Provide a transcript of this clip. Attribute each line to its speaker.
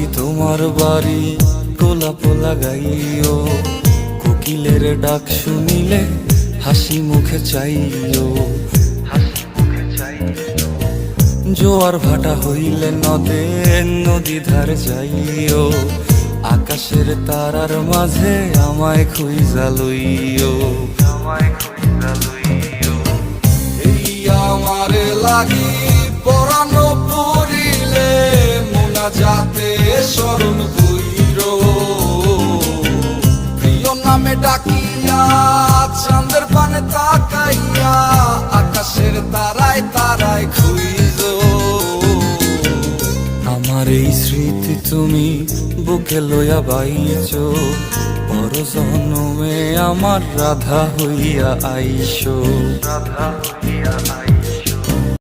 Speaker 1: কি তোমার বাড়ি গোলাপ লাগাইও, কোকিলের ডাক শুনিলে হাসি মুখে চাইও, জোয়ার ভাটা হইলে নদে নদী ধারে যাইও, আকাশের তারার মাঝে আমায় খুঁজা লইও, এই আমারে লাগি পরানো পড়িলে মোনাজাতে স্মরণ কইরো, প্রিয় নামে ডাকিয়া চাঁদের পানে তাকাইয়া আকাশের তারায় তারায় খুঁজো। আমার এই স্মৃতি তুমি বুকে লইয়া বাইছো, পর জন্মে আমার রাধা হইয়া আইসো, রাধা হইয়া আইসো।